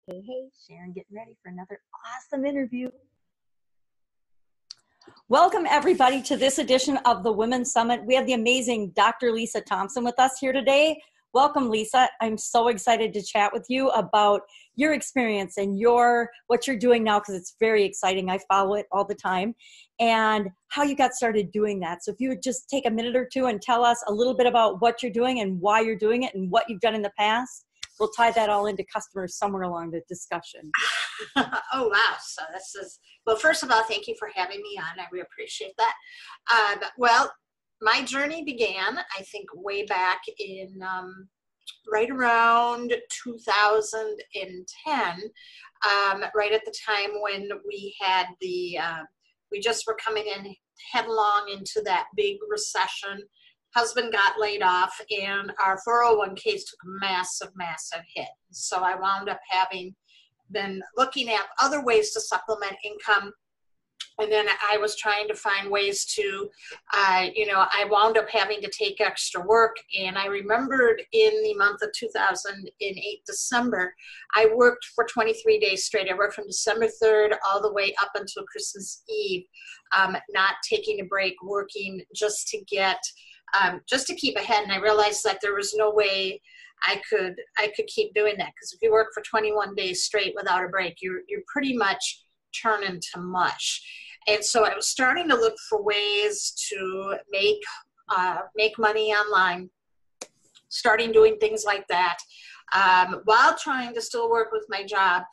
Hey, Sharon, getting ready for another awesome interview. Welcome, everybody, to this edition of the Women's Summit. We have the amazing Dr. Lisa Thompson with us here today. Welcome, Lisa. I'm so excited to chat with you about your experience and what you're doing now, because it's very exciting. I follow it all the time, and how you got started doing that. So if you would just take a minute or two and tell us a little bit about what you're doing and why you're doing it and what you've done in the past. We'll tie that all into customers somewhere along the discussion. Oh, wow. So this is, well, first of all, thank you for having me on. I really appreciate that. Well, my journey began, I think, way back in right around 2010, right at the time when we had we just were coming in headlong into that big recession. Husband got laid off, and our 401ks took a massive, massive hit. So I wound up having been looking at other ways to supplement income. And then I was trying to find ways to, I wound up having to take extra work. And I remembered in the month of 2008, December, I worked for 23 days straight. I worked from December 3rd all the way up until Christmas Eve, not taking a break, working just to keep ahead. And I realized that there was no way I could keep doing that, because if you work for 21 days straight without a break, you're pretty much turning to mush. And so I was starting to look for ways to make money online, starting doing things like that, while trying to still work with my job.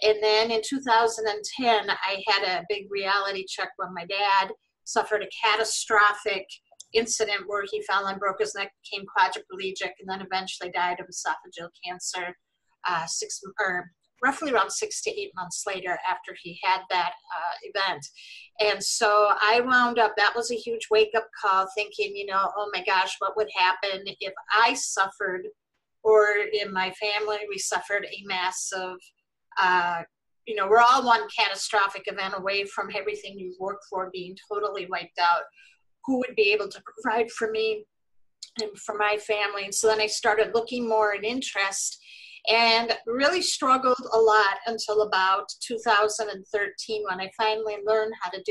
And then in 2010, I had a big reality check when my dad suffered a catastrophic incident where he fell and broke his neck, became quadriplegic, and then eventually died of esophageal cancer roughly around 6 to 8 months later after he had that event. And so I wound up, that was a huge wake-up call, thinking, oh my gosh, what would happen if I suffered, or in my family we suffered a massive, we're all one catastrophic event away from everything you've worked for being totally wiped out. Who would be able to provide for me and for my family? And so then I started looking more in interest, and really struggled a lot until about 2013, when I finally learned how to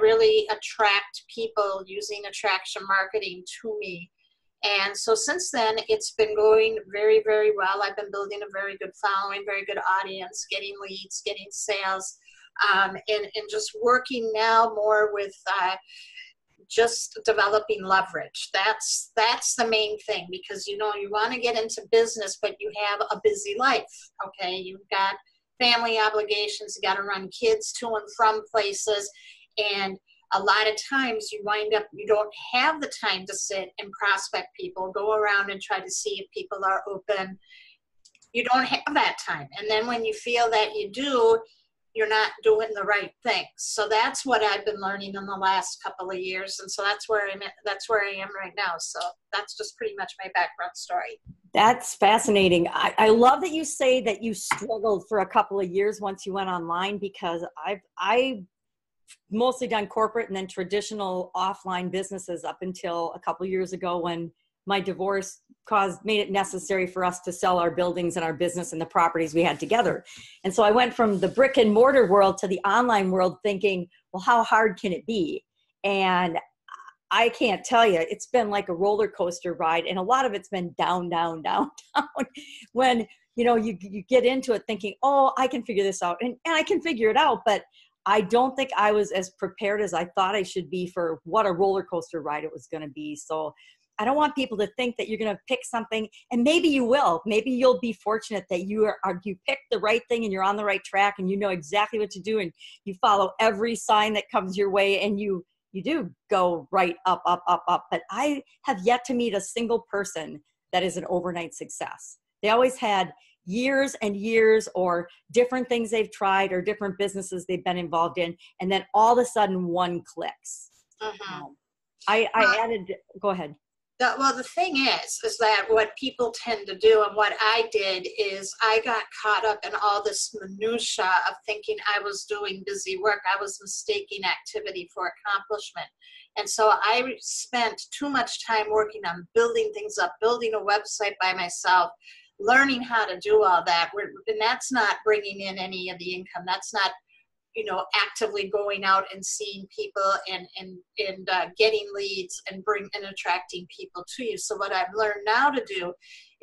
really attract people using attraction marketing to me. And so since then, it's been going very, very well. I've been building a very good following, very good audience, getting leads, getting sales, and just working now more with just developing leverage. That's the main thing, because you want to get into business, but you have a busy life. Okay, you've got family obligations, you got to run kids to and from places, and a lot of times you don't have the time to sit and prospect people, go around and try to see if people are open. You don't have that time, and then when you feel that you do, you're not doing the right thing. So that's what I've been learning in the last couple of years. And so that's where I am right now. So that's just pretty much my background story. That's fascinating. I love that you say that you struggled for a couple of years once you went online, because I've mostly done corporate and then traditional offline businesses up until a couple of years ago, when my divorce made it necessary for us to sell our buildings and our business and the properties we had together. And so I went from the brick and mortar world to the online world, thinking, well, how hard can it be? And I can't tell you, it's been like a roller coaster ride. And a lot of it's been down, down, down, down. When, you get into it thinking, oh, I can figure this out. And I can figure it out, but I don't think I was as prepared as I thought I should be for what a roller coaster ride it was going to be. So I don't want people to think that you're going to pick something, and maybe you will. Maybe you'll be fortunate that you picked the right thing and you're on the right track and you know exactly what to do, and you follow every sign that comes your way, and you do go right up, up, up, up. But I have yet to meet a single person that is an overnight success. They always had years and years, or different things they've tried, or different businesses they've been involved in, and then all of a sudden one clicks. Go ahead. Well, the thing is that what people tend to do, and what I did, is I got caught up in all this minutia of thinking I was doing busy work. I was mistaking activity for accomplishment. And so I spent too much time working on building things up, building a website by myself, learning how to do all that. And that's not bringing in any of the income. That's not, you know, actively going out and seeing people and getting leads and attracting people to you. So what I've learned now to do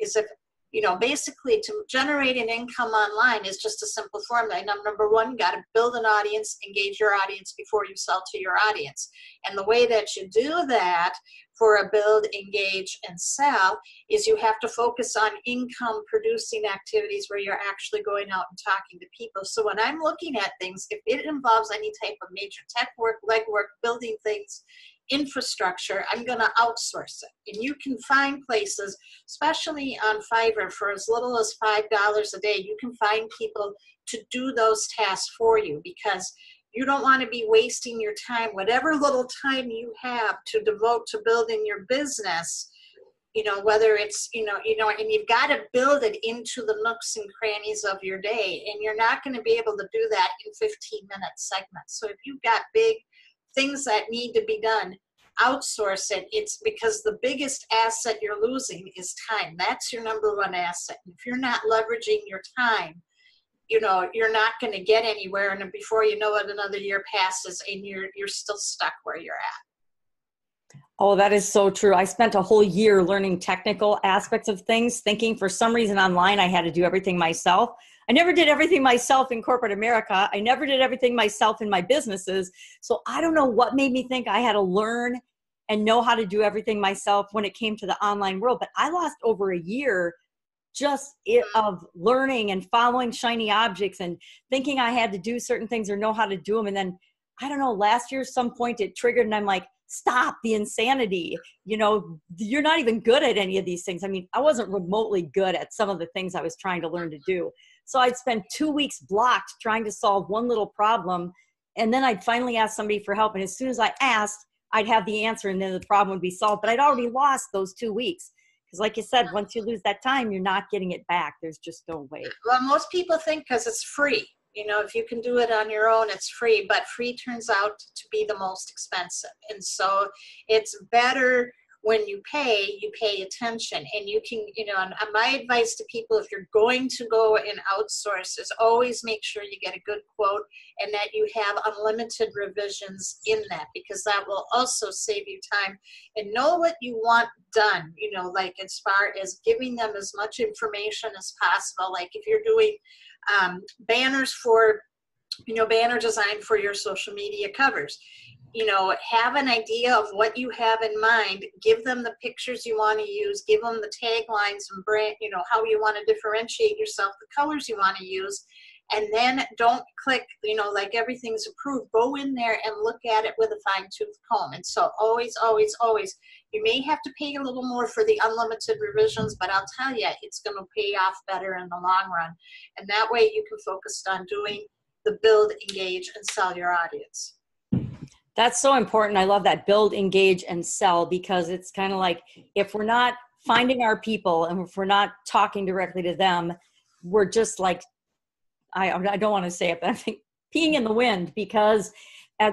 is, if you know, basically to generate an income online is just a simple formula. Number one, you got to build an audience, engage your audience before you sell to your audience. And the way that you do that for a build, engage, and sell is you have to focus on income producing activities where you're actually going out and talking to people. So when I'm looking at things, if it involves any type of major tech work, legwork, building things, infrastructure, I'm going to outsource it. And you can find places, especially on Fiverr, for as little as $5 a day, you can find people to do those tasks for you, because you don't want to be wasting your time, whatever little time you have to devote to building your business, you know, whether it's, you know, and you've got to build it into the nooks and crannies of your day. And you're not going to be able to do that in 15-minute segments. So if you've got big things that need to be done, outsource it. It's because the biggest asset you're losing is time. That's your number one asset. And if you're not leveraging your time, you know, you're not going to get anywhere. And before you know it, another year passes and you're still stuck where you're at. Oh, that is so true. I spent a whole year learning technical aspects of things, thinking for some reason online I had to do everything myself. I never did everything myself in corporate America. I never did everything myself in my businesses. So I don't know what made me think I had to learn and know how to do everything myself when it came to the online world. But I lost over a year just of learning and following shiny objects and thinking I had to do certain things or know how to do them. And then, I don't know, last year, some point it triggered and I'm like, stop the insanity. You know, you're not even good at any of these things. I mean, I wasn't remotely good at some of the things I was trying to learn to do. So I'd spend 2 weeks blocked trying to solve one little problem. And then I'd finally ask somebody for help. And as soon as I asked, I'd have the answer and then the problem would be solved. But I'd already lost those 2 weeks. Because like you said, once you lose that time, you're not getting it back. There's just no way. Well, most people think because it's free. You know, if you can do it on your own, it's free. But free turns out to be the most expensive. And so it's better when you pay attention. And you can, you know, and my advice to people, if you're going to go and outsource, is always make sure you get a good quote and that you have unlimited revisions in that, because that will also save you time. And know what you want done, you know, like as far as giving them as much information as possible. Like if you're doing banners for, you know, banner design for your social media covers, you know, have an idea of what you have in mind, give them the pictures you want to use, give them the taglines and brand, you know, how you want to differentiate yourself, the colors you want to use, and then don't click, you know, like everything's approved. Go in there and look at it with a fine-tooth comb. And so always, always, always, you may have to pay a little more for the unlimited revisions, but I'll tell you, it's going to pay off better in the long run. And that way you can focus on doing the build, engage, and sell your audience. That's so important. I love that, build, engage, and sell, because it's kind of like if we're not finding our people and if we're not talking directly to them, we're just like, I don't want to say it, but I think peeing in the wind, because,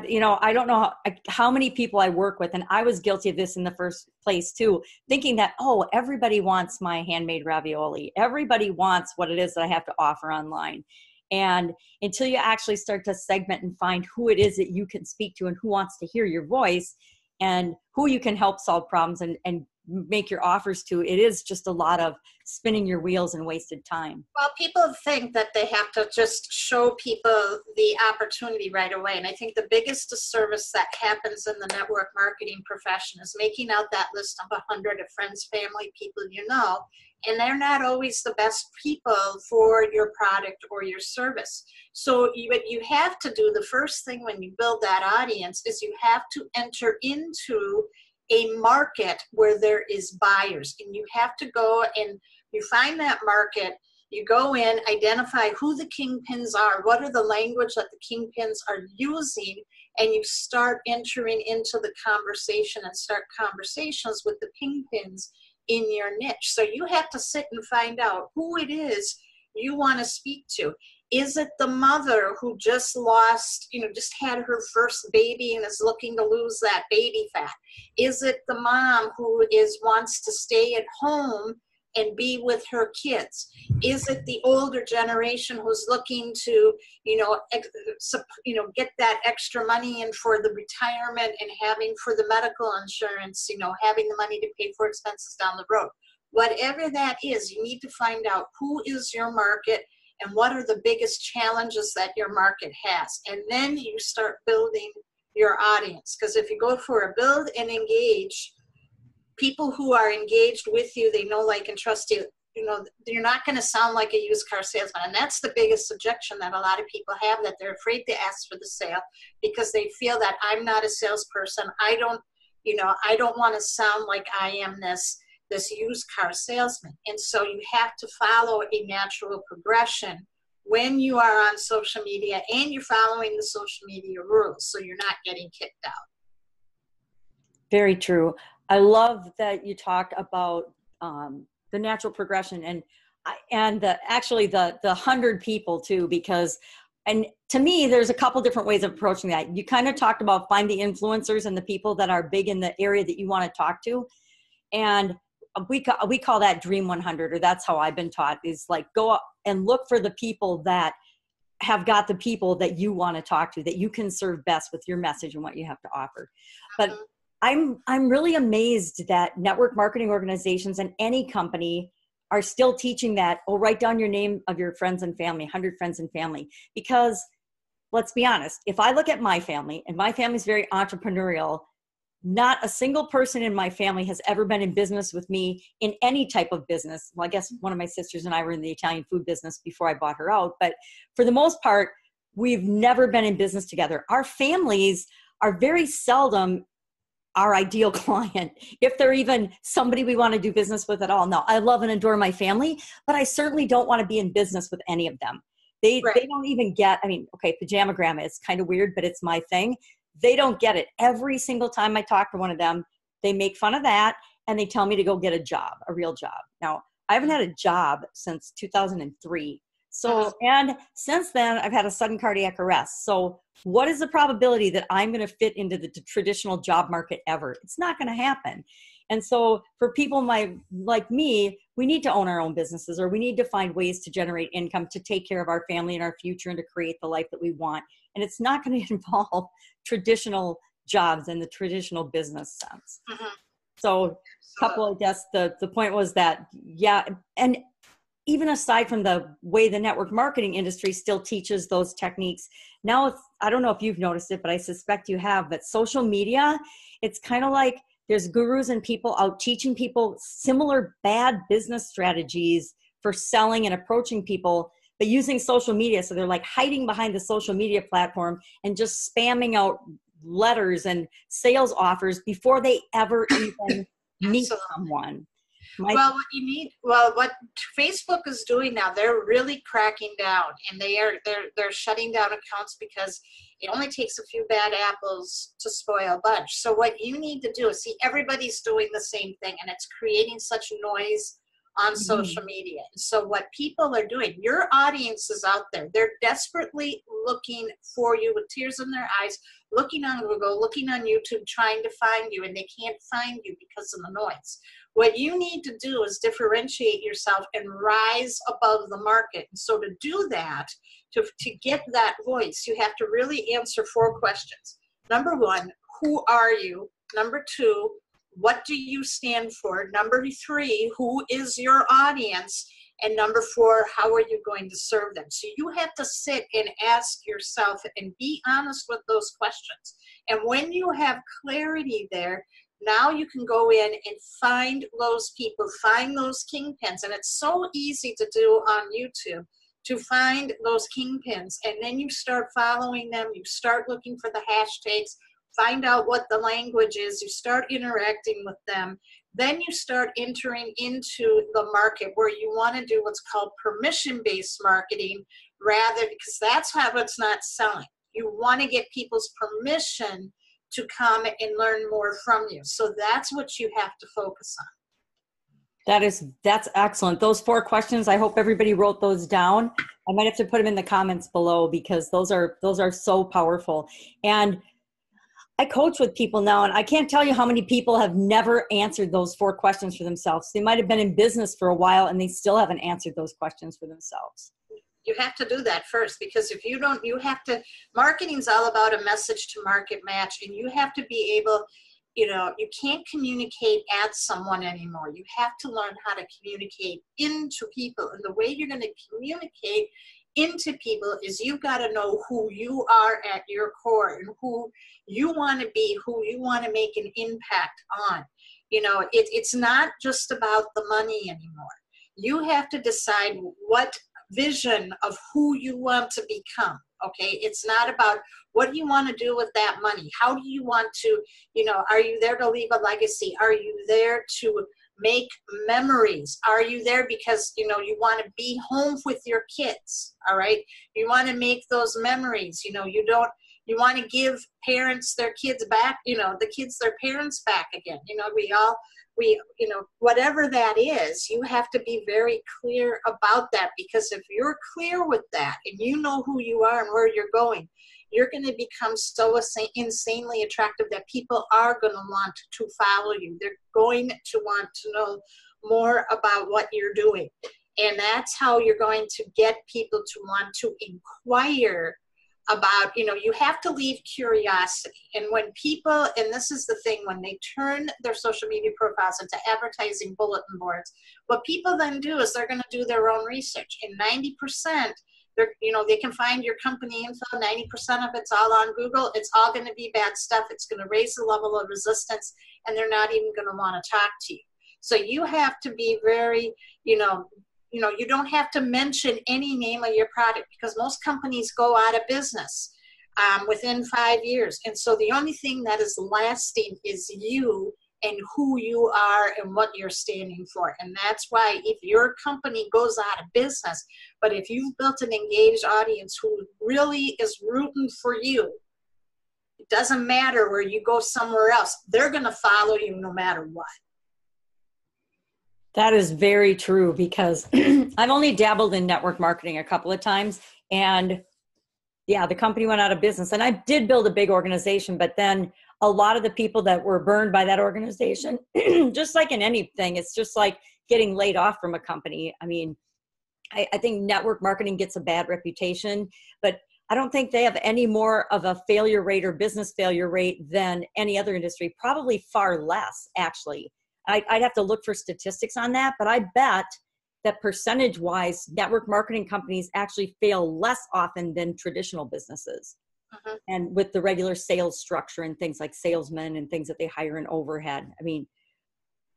you know, I don't know how many people I work with, and I was guilty of this in the first place too, thinking that, oh, everybody wants my handmade ravioli. Everybody wants what it is that I have to offer online. And until you actually start to segment and find who it is that you can speak to and who wants to hear your voice and who you can help solve problems and make your offers to, it is just a lot of spinning your wheels and wasted time. Well, people think that they have to just show people the opportunity right away. And I think the biggest disservice that happens in the network marketing profession is making out that list of 100 of friends, family, people you know, and they're not always the best people for your product or your service. So what you have to do, the first thing when you build that audience, is you have to enter into a market where there is buyers, and you have to go and you find that market, you go in, identify who the kingpins are, what are the language that the kingpins are using, and you start entering into the conversation and start conversations with the kingpins in your niche. So you have to sit and find out who it is you want to speak to. Is it the mother who just lost, you know, just had her first baby and is looking to lose that baby fat? Is it the mom who wants to stay at home and be with her kids? Is it the older generation who's looking to, get that extra money in for the retirement and having for the medical insurance, having the money to pay for expenses down the road? Whatever that is, you need to find out who is your market and what are the biggest challenges that your market has. And then you start building your audience. Because if you go for a build and engage, people who are engaged with you, they know, like, and trust you, you're not going to sound like a used car salesman. And that's the biggest objection that a lot of people have, that they're afraid to ask for the sale because they feel that I'm not a salesperson. I don't want to sound like I am this used car salesman. And so you have to follow a natural progression when you are on social media, and you're following the social media rules, so you're not getting kicked out. Very true. I love that you talk about the natural progression and the 100 people too, because, and to me, there's a couple different ways of approaching that. You kind of talked about find the influencers and the people that are big in the area that you want to talk to. And we call that Dream 100, or that's how I've been taught, is like, go up and look for the people that have got the people that you want to talk to, that you can serve best with your message and what you have to offer. But I'm really amazed that network marketing organizations and any company are still teaching that, write down your name of your friends and family, 100 friends and family. Because let's be honest, if I look at my family, and my family's very entrepreneurial, not a single person in my family has ever been in business with me in any type of business. Well, I guess one of my sisters and I were in the Italian food business before I bought her out. But for the most part, we've never been in business together. Our families are very seldom our ideal client, if they're even somebody we want to do business with at all. No, I love and adore my family, but I certainly don't want to be in business with any of them. They don't even get, pajama grandma is kind of weird, but it's my thing. They don't get it. Every single time I talk to one of them, they make fun of that and they tell me to go get a job, a real job. Now, I haven't had a job since 2003. So, and since then, I've had a sudden cardiac arrest. So what is the probability that I'm going to fit into the traditional job market ever? It's not going to happen. And so for people like me, we need to own our own businesses, or we need to find ways to generate income to take care of our family and our future and to create the life that we want. And it's not going to involve traditional jobs in the traditional business sense. So a couple, I guess the point was that, and even aside from the way the network marketing industry still teaches those techniques, now I don't know if you've noticed it, but I suspect you have, but social media, it's kind of like there's gurus and people out teaching people similar bad business strategies for selling and approaching people, but using social media. So they're like hiding behind the social media platform and just spamming out letters and sales offers before they ever even meet someone. What Facebook is doing now, they're really cracking down, and they're shutting down accounts because it only takes a few bad apples to spoil a bunch. So what you need to do is see, everybody's doing the same thing, and it's creating such noise on social media. So what people are doing, your audience is out there. They're desperately looking for you with tears in their eyes, looking on Google, looking on YouTube, trying to find you, and they can't find you because of the noise. What you need to do is differentiate yourself and rise above the market. And so to do that, to get that voice, you have to really answer 4 questions. Number 1, who are you? Number 2, what do you stand for? Number 3, who is your audience? And number 4, how are you going to serve them? So you have to sit and ask yourself and be honest with those questions. And when you have clarity there, now you can go in and find those people, find those kingpins. And it's so easy to do on YouTube, to find those kingpins. And then you start following them. You start looking for the hashtags, find out what the language is. You start interacting with them. Then you start entering into the market where you want to do what's called permission-based marketing, because that's how it's not selling. You want to get people's permission to come and learn more from you. So that's what you have to focus on. That's excellent. Those 4 questions, I hope everybody wrote those down. I might have to put them in the comments below because those are so powerful. And I coach with people now, and I can't tell you how many people have never answered those 4 questions for themselves. They might have been in business for a while and they still haven't answered those questions for themselves. You have to do that first, because if you don't, you have to, marketing's all about a message to market match, and you have to be able, you know, you can't communicate at someone anymore. You have to learn how to communicate into people. And the way you're going to communicate into people is you've got to know who you are at your core and who you want to be, who you want to make an impact on. You know, it's not just about the money anymore. You have to decide what vision of who you want to become. Okay, it's not about what do you want to do with that money. How do you want to, you know, are you there to leave a legacy? Are you there to make memories? Are you there because, you know, you want to be home with your kids? All right, you want to make those memories. You know, you want to give parents their kids back, you know, the kids their parents back again. You know, you know, whatever that is, you have to be very clear about that, because if you're clear with that and you know who you are and where you're going, you're going to become so insanely attractive that people are going to want to follow you. They're going to want to know more about what you're doing. And that's how you're going to get people to want to inquire about, you know, you have to leave curiosity. And when people, and this is the thing, when they turn their social media profiles into advertising bulletin boards, what people then do is they're going to do their own research. And 90%, they're, you know, they can find your company info, 90% of it's all on Google. It's all going to be bad stuff. It's going to raise the level of resistance, and they're not even going to want to talk to you. So you have to be very, you know, you don't have to mention any name of your product, because most companies go out of business within 5 years. And so the only thing that is lasting is you and who you are and what you're standing for. And that's why if your company goes out of business, but if you've built an engaged audience who really is rooting for you, it doesn't matter where you go somewhere else. They're going to follow you no matter what. That is very true, because I've only dabbled in network marketing a couple of times, and yeah, the company went out of business, and I did build a big organization, but then a lot of the people that were burned by that organization, just like in anything, it's just like getting laid off from a company. I mean, I think network marketing gets a bad reputation, but I don't think they have any more of a failure rate or business failure rate than any other industry, probably far less, actually. I'd have to look for statistics on that, but I bet that percentage-wise, network marketing companies actually fail less often than traditional businesses. Uh-huh. And with the regular sales structure and things like salesmen and things that they hire in overhead. I mean,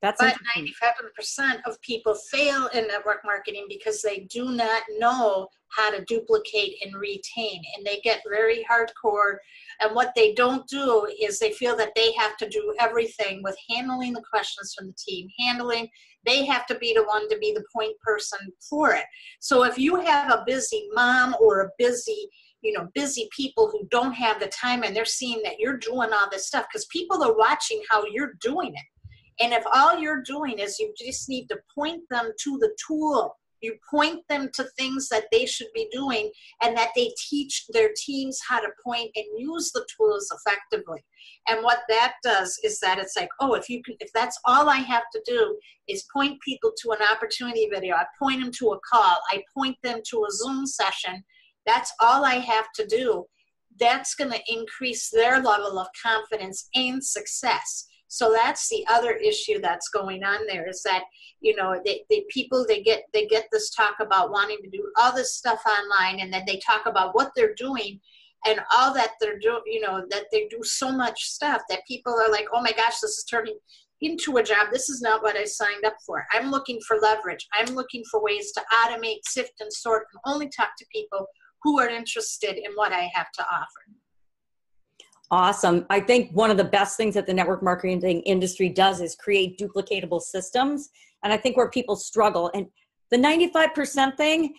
that's but 95% of people fail in network marketing because they do not know how to duplicate and retain, and they get very hardcore. And what they don't do is they feel that they have to do everything with handling the questions from the team, they have to be the one to be the point person for it. So if you have a busy mom or a busy people who don't have the time, and they're seeing that you're doing all this stuff, because people are watching how you're doing it. And if all you're doing is you just need to point them to the tool, you point them to things that they should be doing, and that they teach their teams how to point and use the tools effectively. And what that does is that it's like, oh, if that's all I have to do is point people to an opportunity video, I point them to a call, I point them to a Zoom session, that's all I have to do. That's going to increase their level of confidence and success. So that's the other issue that's going on there, is that, they get this talk about wanting to do all this stuff online, and then they talk about what they're doing and all that they're doing, that they do so much stuff that people are like, oh my gosh, this is turning into a job. This is not what I signed up for. I'm looking for leverage. I'm looking for ways to automate, sift, and sort, and only talk to people who are interested in what I have to offer. Awesome. I think one of the best things that the network marketing industry does is create duplicatable systems. And I think where people struggle, and the 95% thing,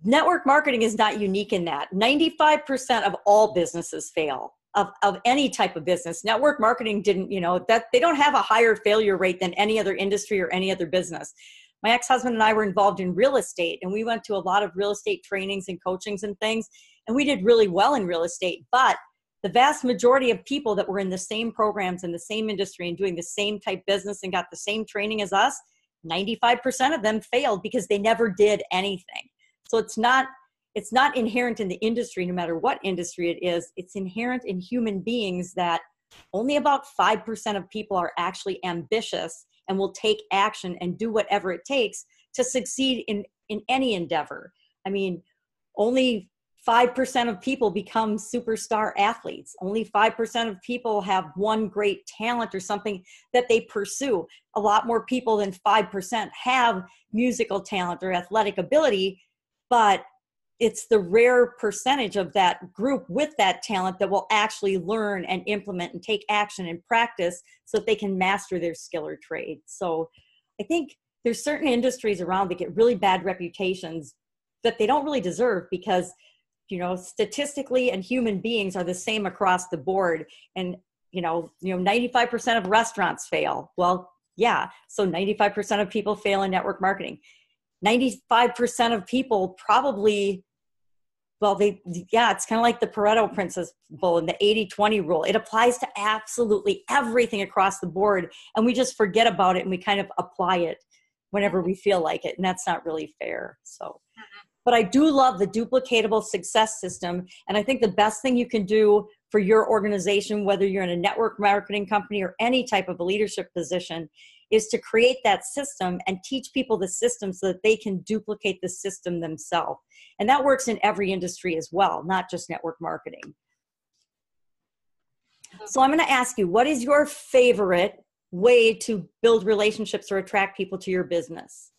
network marketing is not unique in that. 95% of all businesses fail, of any type of business. Network marketing didn't, that they don't have a higher failure rate than any other industry or any other business. My ex-husband and I were involved in real estate, and we went to a lot of real estate trainings and coachings and things, and we did really well in real estate. But the vast majority of people that were in the same programs in the same industry and doing the same type business and got the same training as us, 95% of them failed because they never did anything. So it's not inherent in the industry, no matter what industry it is. It's inherent in human beings that only about 5% of people are actually ambitious and will take action and do whatever it takes to succeed in any endeavor. I mean, only 5% of people become superstar athletes. Only 5% of people have one great talent or something that they pursue. A lot more people than 5% have musical talent or athletic ability, but it's the rare percentage of that group with that talent that will actually learn and implement and take action and practice so that they can master their skill or trade. So I think there's certain industries around that get really bad reputations that they don't really deserve because, you know, statistically and human beings are the same across the board. And, 95% of restaurants fail. Well, yeah. So 95% of people fail in network marketing. 95% of people probably, it's kind of like the Pareto principle and the 80-20 rule. It applies to absolutely everything across the board. And we just forget about it and we kind of apply it whenever we feel like it. And that's not really fair. So, but I do love the duplicatable success system. And I think the best thing you can do for your organization, whether you're in a network marketing company or any type of a leadership position, is to create that system and teach people the system so that they can duplicate the system themselves. And that works in every industry as well, not just network marketing. So I'm going to ask you, what is your favorite way to build relationships or attract people to your business?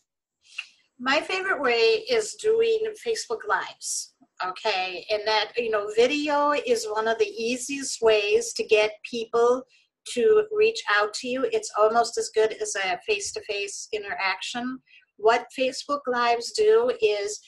My favorite way is doing Facebook Lives. Okay. And that, video is one of the easiest ways to get people to reach out to you. It's almost as good as a face-to-face interaction. What Facebook Lives do is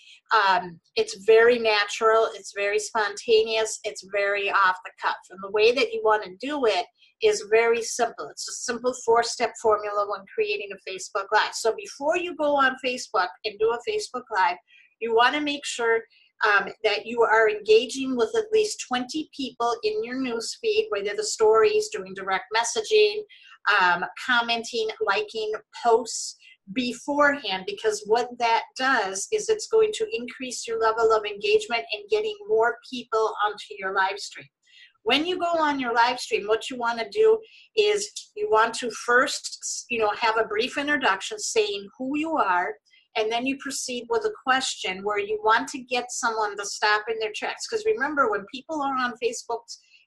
it's very natural, it's very spontaneous, it's very off the cuff. And the way that you want to do it is very simple. It's a simple 4-step formula when creating a Facebook Live. So before you go on Facebook and do a Facebook Live, you want to make sure that you are engaging with at least 20 people in your newsfeed, whether the stories, doing direct messaging, commenting, liking posts beforehand, because what that does is it's going to increase your level of engagement and getting more people onto your live stream. When you go on your live stream, what you want to do is you want to first, have a brief introduction saying who you are, and then you proceed with a question where you want to get someone to stop in their tracks. Because remember, when people are on Facebook,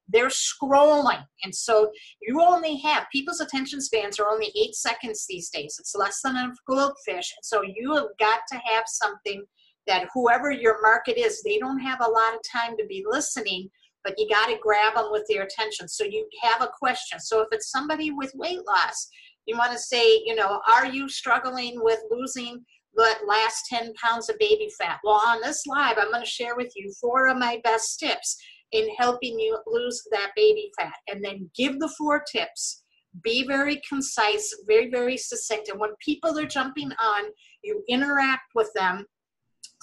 they're scrolling. And so you only have, people's attention spans are only 8 seconds these days. It's less than a goldfish. And so you have got to have something that whoever your market is, they don't have a lot of time to be listening, but you got to grab them with their attention. So you have a question. So if it's somebody with weight loss, you want to say, are you struggling with losing the last 10 pounds of baby fat? Well, on this live, I'm going to share with you 4 of my best tips in helping you lose that baby fat. And then give the 4 tips. Be very concise, very, very succinct. And when people are jumping on, you interact with them,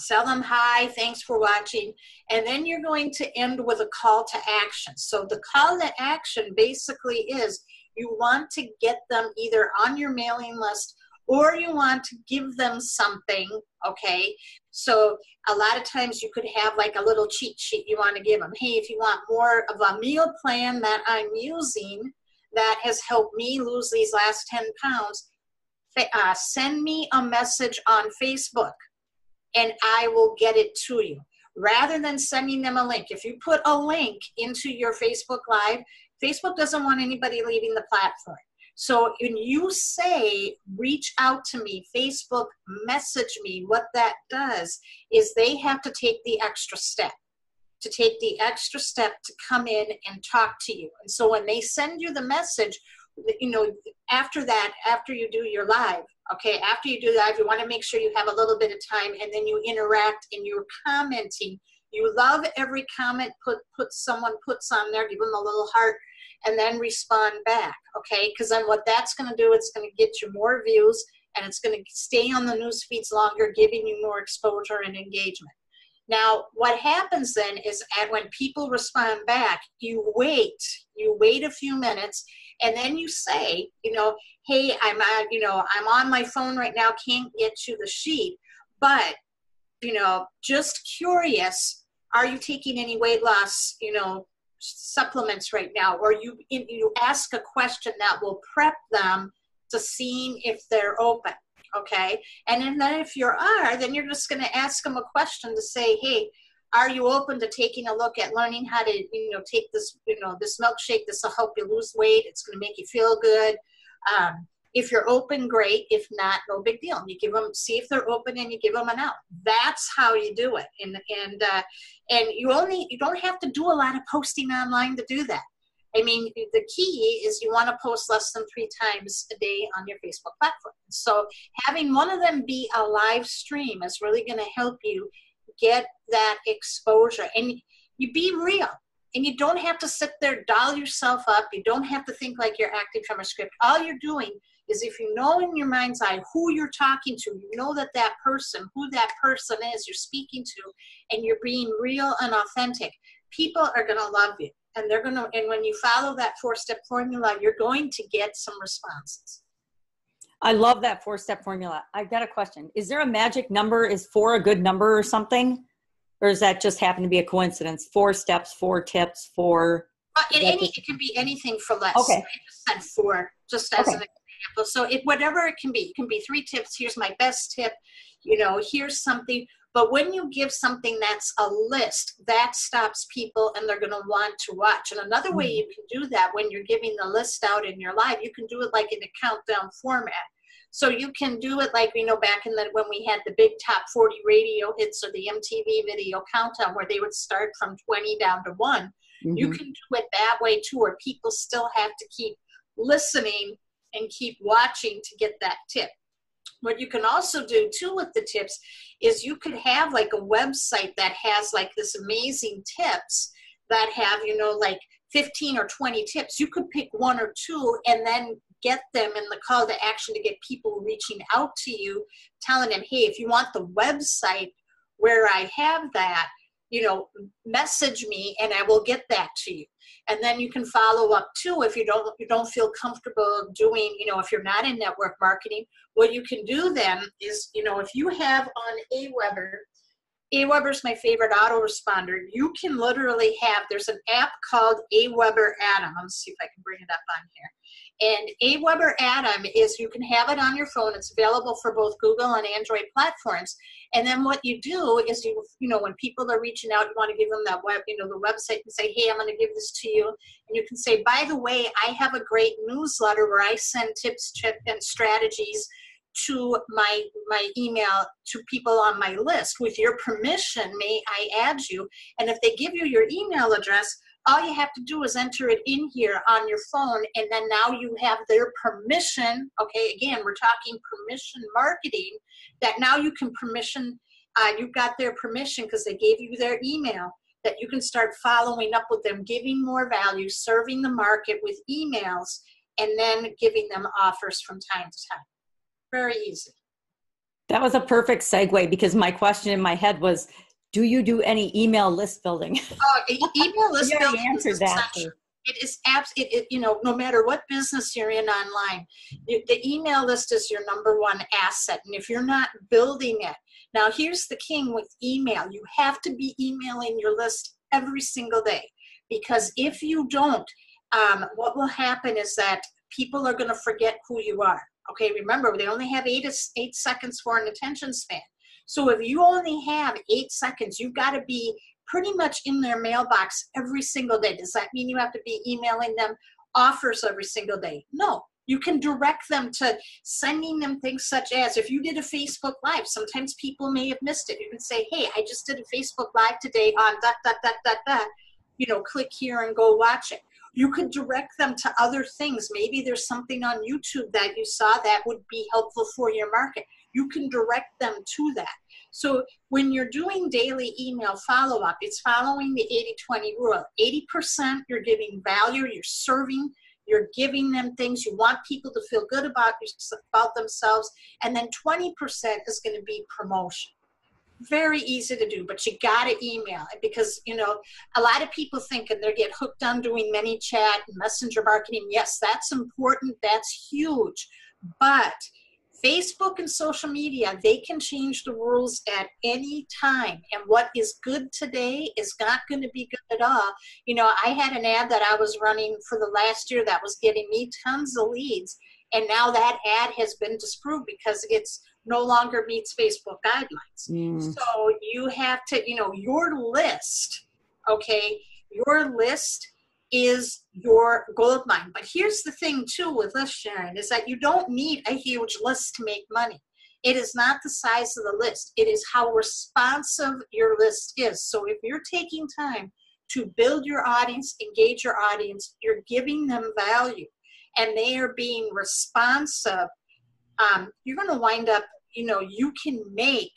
tell them hi, thanks for watching, and then you're going to end with a call to action. So the call to action basically is you want to get them either on your mailing list or you want to give them something, okay? So a lot of times you could have like a little cheat sheet you want to give them. Hey, if you want more of a meal plan that I'm using that has helped me lose these last 10 pounds, send me a message on Facebook and I will get it to you. Rather than sending them a link. If you put a link into your Facebook Live, Facebook doesn't want anybody leaving the platform. So when you say, reach out to me, Facebook message me, what that does is they have to take the extra step, to come in and talk to you. And so when they send you the message, after that, after you do your live, okay, after you do live, you want to make sure you have a little bit of time and then you interact and you're commenting. You love every comment someone puts on there, give them a little heart, and then respond back, okay? Because then what that's going to do, it's going to get you more views and it's going to stay on the news feeds longer, giving you more exposure and engagement. Now, what happens then is when people respond back, you wait a few minutes, and then you say, hey, I'm on my phone right now, can't get to the sheet, but, just curious, are you taking any weight loss, supplements right now? Or you ask a question that will prep them to seeing if they're open. Okay. And then if you are, then you're just going to ask them a question to say, hey, are you open to taking a look at learning how to, take this, this milkshake? This will help you lose weight. It's going to make you feel good. If you're open, great. If not, no big deal. You give them, see if they're open, and you give them an out. That's how you do it. And you don't have to do a lot of posting online to do that. I mean, the key is you want to post less than 3 times a day on your Facebook platform. So having one of them be a live stream is really going to help you get that exposure. And you be real. And you don't have to sit there, doll yourself up. You don't have to think like you're acting from a script. All you're doing is, if you know in your mind's eye who you're talking to, you know that person, who that person is you're speaking to, and you're being real and authentic, people are going to love you. And and when you follow that 4-step formula, you're going to get some responses. I love that 4-step formula. I got a question. Is there a magic number? Is 4 a good number or something? Or does that just happen to be a coincidence? 4 steps, 4 tips, 4. It can be anything for less. Okay. I just said 4, just as an example. So whatever it can be 3 tips. Here's my best tip. Here's something. But when you give something that's a list, that stops people, and they're going to want to watch. And another way you can do that when you're giving the list out in your live, you can do it like in a countdown format. So you can do it like, back in when we had the big top 40 radio hits, or the MTV video countdown, where they would start from 20 down to 1. Mm-hmm. You can do it that way too, where people still have to keep listening and keep watching to get that tip. What you can also do too with the tips is you could have like a website that has like this amazing tips that have, like 15 or 20 tips. You could pick 1 or 2 and then get them in the call to action to get people reaching out to you, telling them, hey, if you want the website where I have that, message me and I will get that to you. And then you can follow up too if you don't feel comfortable doing, if you're not in network marketing. What you can do then is, if you have on Aweber's my favorite autoresponder. You can literally there's an app called Aweber Atom. Let's see if I can bring it up on here. And Aweber Atom is, you can have it on your phone. It's available for both Google and Android platforms. And then what you do is when people are reaching out, you want to give them that the website, and say, hey, I'm going to give this to you. And you can say, by the way, I have a great newsletter where I send tips and strategies to my email to people on my list. With your permission, may I add you? And if they give you your email address, all you have to do is enter it in here on your phone, and then now you have their permission. Okay, again, we're talking permission marketing, that now you can permission, you've got their permission because they gave you their email, that you can start following up with them, giving more value, serving the market with emails, and then giving them offers from time to time. Very easy. That was a perfect segue, because my question in my head was, do you do any email list building? Email list building answered that. It is no matter what business you're in online, the email list is your number one asset. And if you're not building it, now here's the king with email. You have to be emailing your list every single day, because if you don't, what will happen is that people are going to forget who you are. Okay, remember, they only have 8 seconds for an attention span. So if you only have 8 seconds, you've got to be pretty much in their mailbox every single day. Does that mean you have to be emailing them offers every single day? No. You can direct them to sending them things such as, if you did a Facebook Live, sometimes people may have missed it. You can say, hey, I just did a Facebook Live today on ... Click here and go watch it. You could direct them to other things. Maybe there's something on YouTube that you saw that would be helpful for your market. You can direct them to that. So when you're doing daily email follow-up, it's following the 80-20 rule. 80% you're giving value, you're serving, you're giving them things. You want people to feel good about themselves. And then 20% is going to be promotion. very easy to do, but you got to email it because, you know, a lot of people think and they get hooked on doing ManyChat and messenger marketing. Yes, that's important. That's huge. But Facebook and social media, they can change the rules at any time. And what is good today is not going to be good at all. You know, I had an ad that I was running for the last year that was getting me tons of leads. And now that ad has been disproved because it's no longer meets Facebook guidelines. So you have to, you know, your list, okay, your list is your gold mine. But here's the thing too with list sharing is that you don't need a huge list to make money. It is not the size of the list. It is how responsive your list is. So if you're taking time to build your audience, engage your audience, you're giving them value and they are being responsive, you're going to wind up, you know, you can make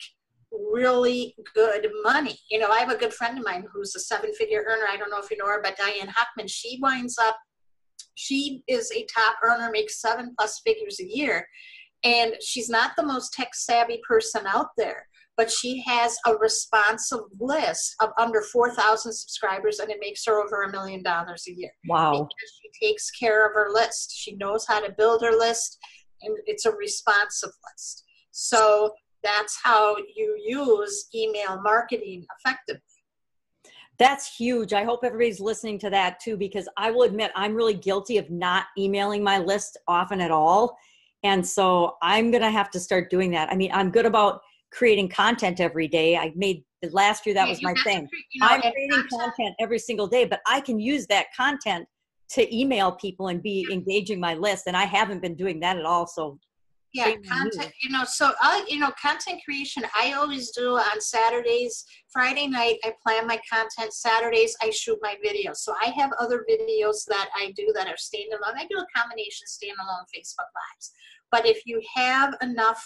really good money. You know, I have a good friend of mine who's a 7-figure earner. I don't know if you know her, but Diane Hockman, she winds up, she is a top earner, makes 7+ figures a year. And she's not the most tech savvy person out there, but she has a responsive list of under 4,000 subscribers and it makes her over $1 million a year. Wow. Because she takes care of her list. She knows how to build her list and it's a responsive list. So that's how you use email marketing effectively. That's huge. I hope everybody's listening to that too, because I will admit I'm really guilty of not emailing my list often at all. And so I'm going to have to start doing that. I mean, I'm good about creating content every day. I made last year, that was my thing. I'm creating content every single day, but I can use that content to email people and be engaging my list. And I haven't been doing that at all. So yeah, content, you know, so you know, content creation, I always do on Saturdays. Friday night, I plan my content. Saturdays, I shoot my videos. So I have other videos that I do that are standalone. I do a combination standalone Facebook Lives. But if you have enough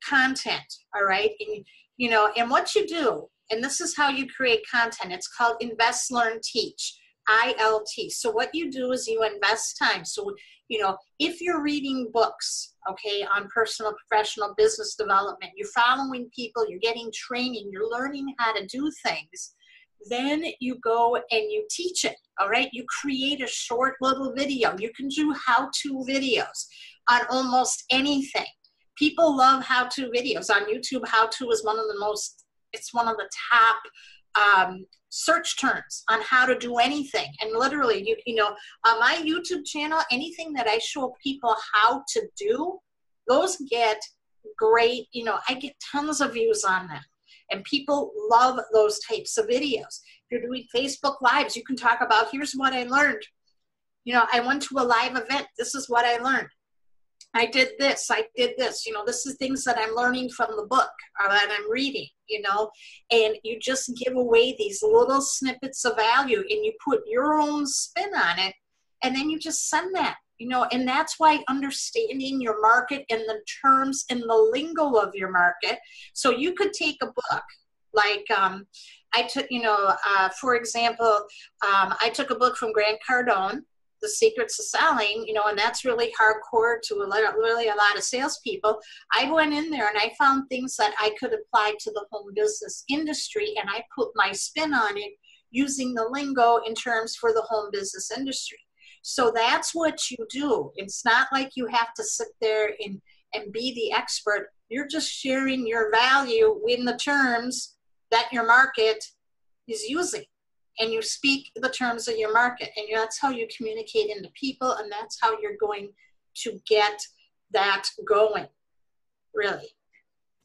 content, all right, and, you know, and what you do, and this is how you create content. It's called Invest, Learn, Teach, ILT. So what you do is you invest time. So, you know, if you're reading books, okay, on personal, professional, business development, you're following people, you're getting training, you're learning how to do things, then you go and you teach it, all right? You create a short little video. You can do how-to videos on almost anything. People love how-to videos. On YouTube, how-to is one of the most, it's one of the top search terms on how to do anything. And literally, you know, on my YouTube channel, anything that I show people how to do, those get great, you know, I get tons of views on them. And people love those types of videos. If you're doing Facebook Lives, you can talk about, here's what I learned. You know, I went to a live event. This is what I learned. I did this, you know, this is things that I'm learning from the book or that I'm reading, you know, and you just give away these little snippets of value and you put your own spin on it and then you just send that, you know, and that's why understanding your market and the terms and the lingo of your market. So you could take a book like I took, you know, for example, I took a book from Grant Cardone, The Secrets of Selling, you know, and that's really hardcore to really a lot of salespeople. I went in there and I found things that I could apply to the home business industry, and I put my spin on it using the lingo in terms for the home business industry. So that's what you do. It's not like you have to sit there and be the expert. You're just sharing your value in the terms that your market is using. And you speak the terms of your market, and that's how you communicate into people, and that's how you're going to get that going, really.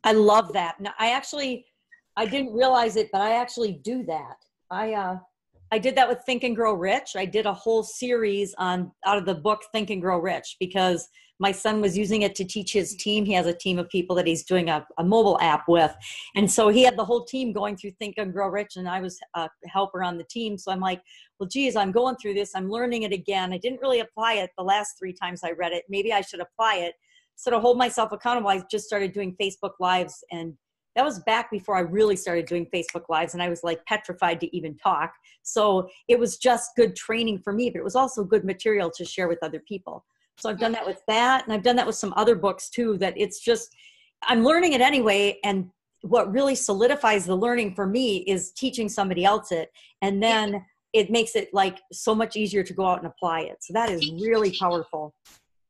I love that. Now, I didn't realize it, but I actually do that. I did that with Think and Grow Rich. I did a whole series out of the book Think and Grow Rich because my son was using it to teach his team. He has a team of people that he's doing a mobile app with. And so he had the whole team going through Think and Grow Rich, and I was a helper on the team. So I'm like, well, geez, I'm going through this. I'm learning it again. I didn't really apply it the last 3 times I read it. Maybe I should apply it. So to hold myself accountable, I just started doing Facebook Lives. And that was back before I really started doing Facebook Lives. And I was like petrified to even talk. So it was just good training for me, but it was also good material to share with other people. So I've done that with that. And I've done that with some other books too, that it's just, I'm learning it anyway. And what really solidifies the learning for me is teaching somebody else it. And then it makes it like so much easier to go out and apply it. So that is really powerful.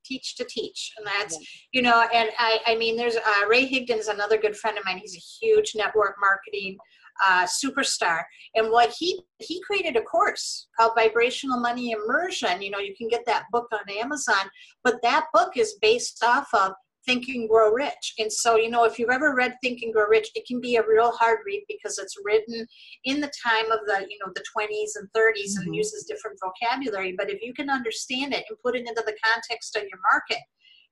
Teach to teach. And that's, you know, and I mean, there's Ray Higdon's another good friend of mine. He's a huge network marketing superstar. And what he created a course called Vibrational Money Immersion. You know, you can get that book on Amazon, but that book is based off of Think and Grow Rich. And so, you know, if you've ever read Think and Grow Rich, it can be a real hard read because it's written in the time of the, you know, the 20s and 30s and uses different vocabulary. But if you can understand it and put it into the context of your market,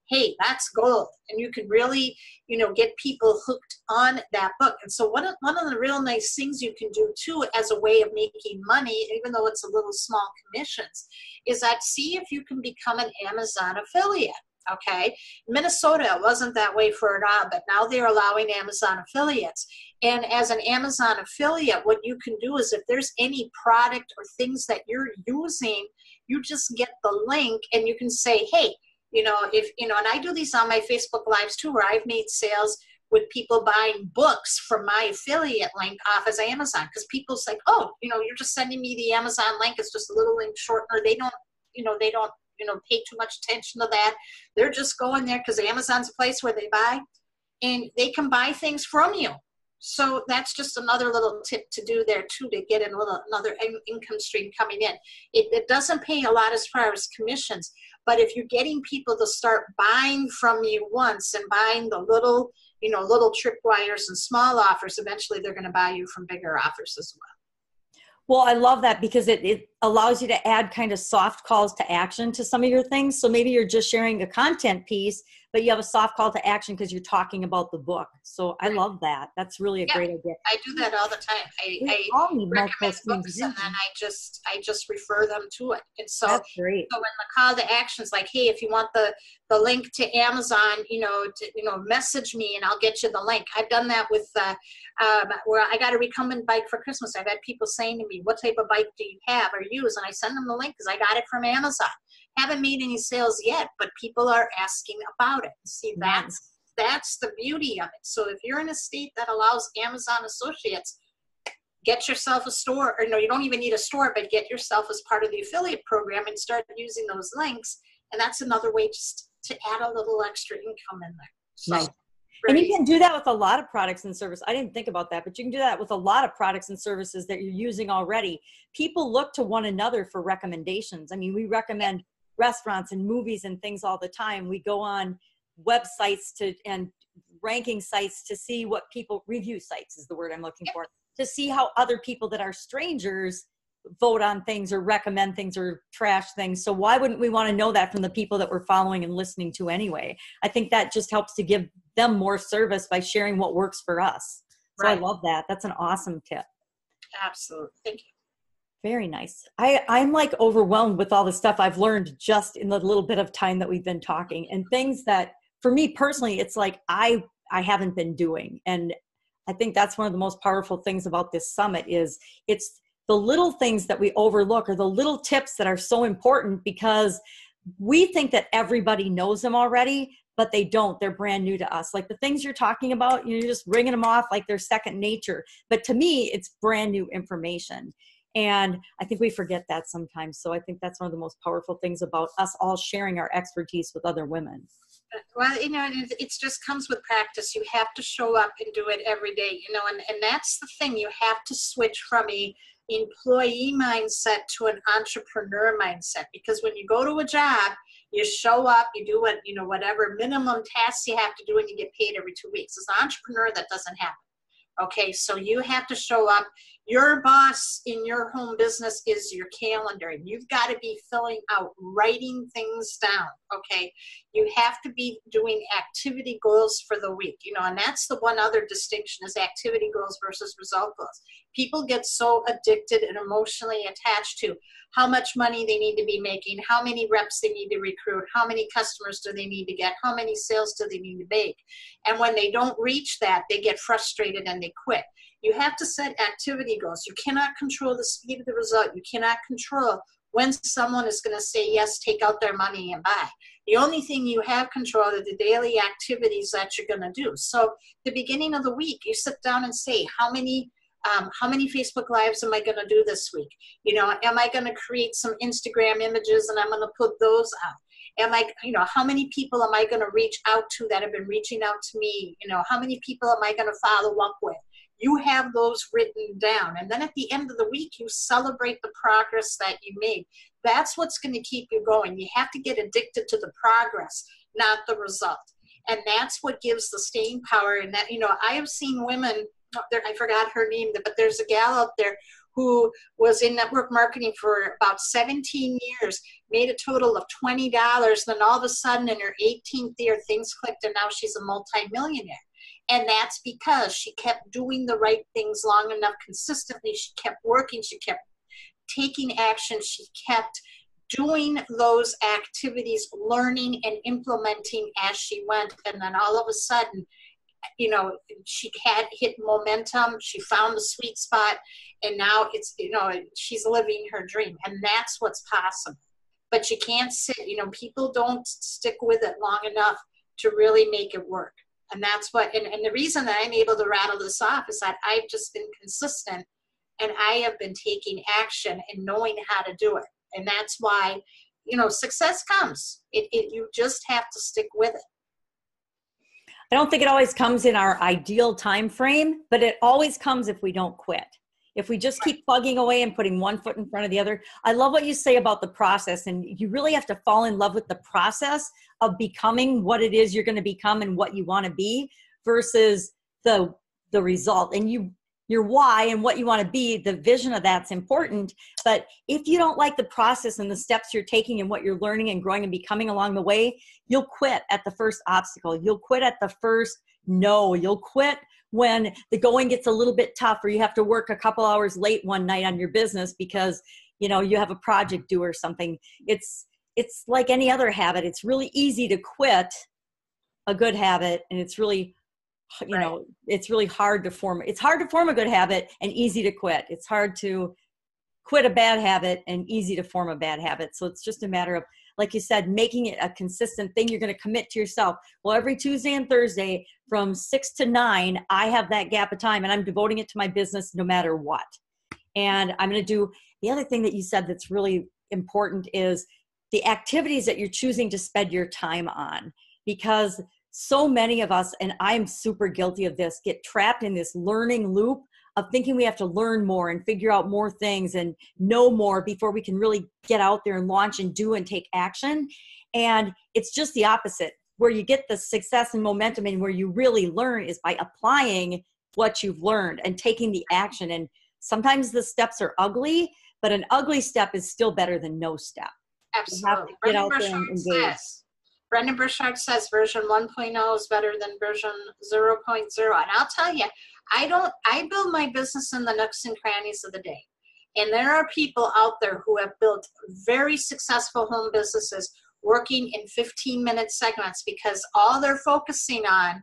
hey, that's gold. And you can really, you know, get people hooked on that book. And so one of the real nice things you can do too as a way of making money, even though it's a little small commissions, is that see if you can become an Amazon affiliate. Okay, Minnesota wasn't that way for a while, but now they're allowing Amazon affiliates. And as an Amazon affiliate, what you can do is if there's any product or things that you're using, you just get the link and you can say, hey, you know, if, you know, and I do these on my Facebook Lives too, where I've made sales with people buying books from my affiliate link off as Amazon. Because people's like, oh, you know, you're just sending me the Amazon link. It's just a little link shortener. They don't pay too much attention to that. They're just going there because Amazon's a place where they buy, and they can buy things from you. So that's just another little tip to do there too, to get another income stream coming in. It doesn't pay a lot as far as commissions, but if you're getting people to start buying from you once and buying the little tripwires and small offers, eventually they're going to buy you from bigger offers as well. Well, I love that because it allows you to add kind of soft calls to action to some of your things. So maybe you're just sharing a content piece, but you have a soft call to action because you're talking about the book. So I love that. That's really a great idea. I do that all the time. I recommend books and then I just refer them to it. And so, that's great. So when the call to action is like, hey, if you want the link to Amazon, message me and I'll get you the link. I've done that with where I got a recumbent bike for Christmas. I've had people saying to me, what type of bike do you have or use? And I send them the link because I got it from Amazon. Haven't made any sales yet, but people are asking about it. See, that's the beauty of it. So if you're in a state that allows Amazon associates, get yourself a store, or no, you don't even need a store, but get yourself as part of the affiliate program and start using those links. And that's another way just to add a little extra income in there. So, nice. And you can do that with a lot of products and services. I didn't think about that, but you can do that with a lot of products and services that you're using already. People look to one another for recommendations. I mean, we recommend restaurants and movies and things all the time. We go on websites and ranking sites to see what people, review sites is the word I'm looking for, to see how other people that are strangers vote on things or recommend things or trash things. So why wouldn't we want to know that from the people that we're following and listening to anyway? I think that just helps to give them more service by sharing what works for us. So right. I love that. That's an awesome tip. Absolutely. Thank you. Very nice. I'm like overwhelmed with all the stuff I've learned just in the little bit of time that we've been talking, and things that for me personally, it's like I haven't been doing. And I think that's one of the most powerful things about this summit is it's the little things that we overlook, or the little tips that are so important, because we think that everybody knows them already, but they don't. They're brand new to us. Like the things you're talking about, you're just ringing them off like they're second nature. But to me, it's brand new information. And I think we forget that sometimes. So I think that's one of the most powerful things about us all sharing our expertise with other women. Well, it just comes with practice. You have to show up and do it every day, and that's the thing. You have to switch from a employee mindset to an entrepreneur mindset, because when you go to a job, you show up, you do whatever minimum tasks you have to do, and you get paid every 2 weeks. As an entrepreneur, that doesn't happen. Okay, so you have to show up. Your boss in your home business is your calendar, and you've got to be filling out, writing things down, okay? You have to be doing activity goals for the week, and that's the one other distinction is activity goals versus result goals. People get so addicted and emotionally attached to how much money they need to be making, how many reps they need to recruit, how many customers do they need to get, how many sales do they need to make. And when they don't reach that, they get frustrated and they quit. You have to set activity goals. You cannot control the speed of the result. You cannot control when someone is going to say yes, take out their money and buy. The only thing you have control are the daily activities that you're going to do. So the beginning of the week, you sit down and say, how many Facebook Lives am I going to do this week? You know, am I going to create some Instagram images and I'm going to put those out? Am I, you know, how many people am I going to reach out to that have been reaching out to me? You know, how many people am I going to follow up with? You have those written down. And then at the end of the week, you celebrate the progress that you made. That's what's going to keep you going. You have to get addicted to the progress, not the result. And that's what gives the staying power. And that, you know, I have seen women, I forgot her name, but there's a gal out there who was in network marketing for about 17 years, made a total of $20. Then all of a sudden in her 18th year, things clicked and now she's a multimillionaire. And that's because she kept doing the right things long enough consistently. She kept working. She kept taking action. She kept doing those activities, learning and implementing as she went. And then all of a sudden, you know, she had hit momentum. She found the sweet spot. And now it's, you know, she's living her dream. And that's what's possible. But you can't sit, you know, people don't stick with it long enough to really make it work. And that's what, and the reason that I'm able to rattle this off is that I've just been consistent and I have been taking action and knowing how to do it. And that's why, you know, success comes. You just have to stick with it. I don't think it always comes in our ideal time frame, but it always comes if we don't quit. If we just keep plugging away and putting one foot in front of the other. I love what you say about the process, and you really have to fall in love with the process of becoming what it is you're going to become and what you want to be versus the result. And your why and what you want to be, the vision of that's important. But if you don't like the process and the steps you're taking and what you're learning and growing and becoming along the way, you'll quit at the first obstacle. You'll quit at the first no. You'll quit when the going gets a little bit tough or you have to work a couple hours late one night on your business because, you know, you have a project due or something. It's like any other habit. It's really easy to quit a good habit, and it's really, you know, it's really hard to form. It's hard to form a good habit and easy to quit. It's hard to quit a bad habit and easy to form a bad habit. So it's just a matter of, like you said, making it a consistent thing. You're going to commit to yourself. Well, every Tuesday and Thursday from 6 to 9, I have that gap of time and I'm devoting it to my business no matter what. And I'm going to do the other thing that you said that's really important is the activities that you're choosing to spend your time on, because so many of us, and I'm super guilty of this, get trapped in this learning loop of thinking we have to learn more and figure out more things and know more before we can really get out there and launch and do and take action. And it's just the opposite. Where you get the success and momentum and where you really learn is by applying what you've learned and taking the action. And sometimes the steps are ugly, but an ugly step is still better than no step. Absolutely. Brendan Burchard says version 1.0 is better than version 0.0. And I'll tell you, I build my business in the nooks and crannies of the day. And there are people out there who have built very successful home businesses working in 15-minute segments because all they're focusing on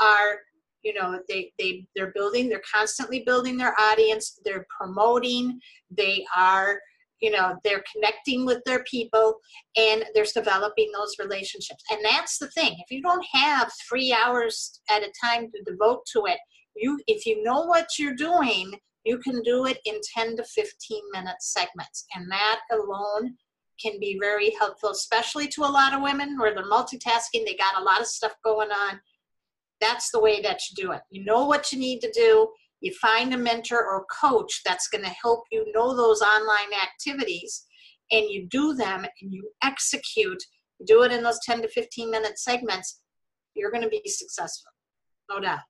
are, you know, they're constantly building their audience, they're promoting, they are, you know, they're connecting with their people, and they're developing those relationships. And that's the thing. If you don't have 3 hours at a time to devote to it, if you know what you're doing, you can do it in 10 to 15-minute segments. And that alone can be very helpful, especially to a lot of women where they're multitasking. They got a lot of stuff going on. That's the way that you do it. You know what you need to do. You find a mentor or coach that's going to help you know those online activities, and you do them and you execute. You do it in those 10 to 15-minute segments. You're going to be successful, no doubt.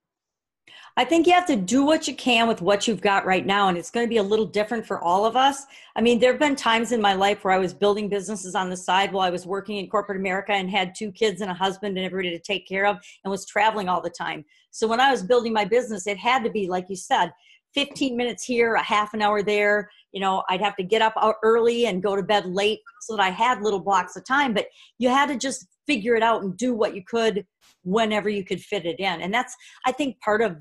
I think you have to do what you can with what you've got right now, and it's going to be a little different for all of us. I mean, there have been times in my life where I was building businesses on the side while I was working in corporate America and had 2 kids and a husband and everybody to take care of and was traveling all the time. So when I was building my business, it had to be, like you said, 15 minutes here, a half an hour there. You know, I'd have to get up early and go to bed late so that I had little blocks of time, but you had to just figure it out and do what you could whenever you could fit it in. And that's, I think, part of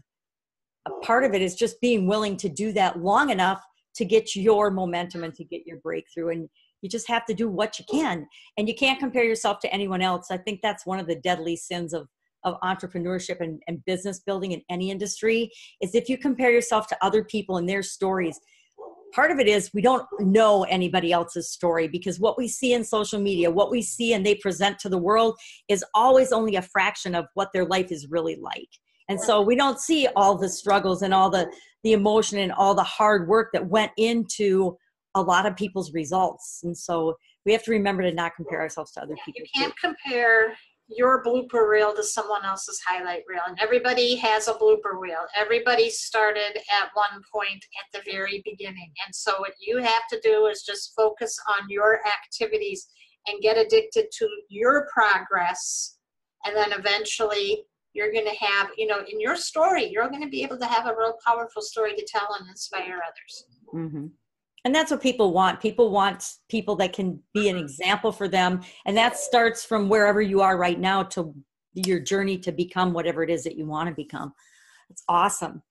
it is just being willing to do that long enough to get your momentum and to get your breakthrough. And You just have to do what you can, and you can't compare yourself to anyone else. I think that's one of the deadly sins of entrepreneurship and business building in any industry, is if you compare yourself to other people and their stories. Part of it is we don't know anybody else's story, because what we see in social media, what we see and they present to the world, is always only a fraction of what their life is really like. And so we don't see all the struggles and all the emotion and all the hard work that went into a lot of people's results. And so we have to remember to not compare ourselves to other people. You can't compare your blooper reel to someone else's highlight reel. And everybody has a blooper reel. Everybody started at one point at the very beginning. And so what you have to do is just focus on your activities and get addicted to your progress. And then eventually you're going to have, you know, in your story, you're going to be able to have a real powerful story to tell and inspire others. Mm-hmm. And that's what people want. People want people that can be an example for them. And that starts from wherever you are right now to your journey to become whatever it is that you want to become. It's awesome.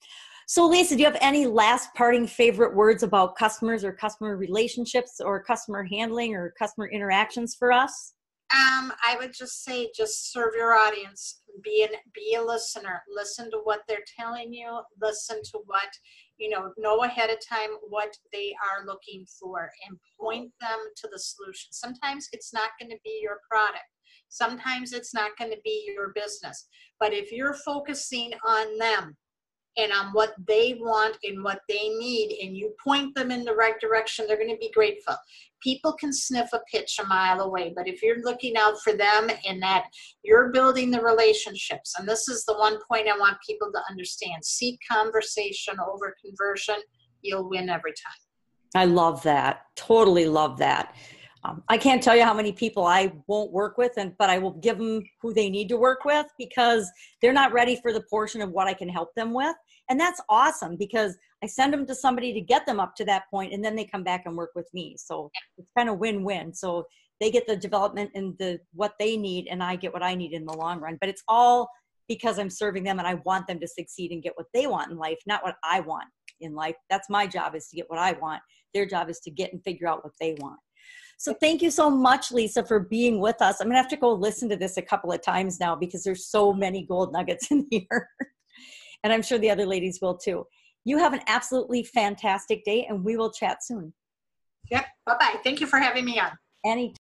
So Lisa, do you have any last parting favorite words about customers or customer relationships or customer handling or customer interactions for us? I would just say, just serve your audience. Be a listener. Listen to what they're telling you. Listen to what, you know ahead of time what they are looking for, and point them to the solution. Sometimes it's not going to be your product. Sometimes it's not going to be your business. But if you're focusing on them and on what they want and what they need, and you point them in the right direction, they're going to be grateful. People can sniff a pitch a mile away, but if you're looking out for them and that you're building the relationships, and this is the one point I want people to understand, seek conversation over conversion, you'll win every time. I love that. Totally love that. I can't tell you how many people I won't work with, but I will give them who they need to work with, because they're not ready for the portion of what I can help them with. And that's awesome, because I send them to somebody to get them up to that point, and then they come back and work with me. So it's kind of win-win. So they get the development and what they need, and I get what I need in the long run. But it's all because I'm serving them, and I want them to succeed and get what they want in life, not what I want in life. That's my job, is to get what I want. Their job is to get and figure out what they want. So thank you so much, Lisa, for being with us. I'm going to have to go listen to this a couple of times now, because there's so many gold nuggets in here. And I'm sure the other ladies will too. You have an absolutely fantastic day, and we will chat soon. Yep. Bye-bye. Thank you for having me on. Anytime.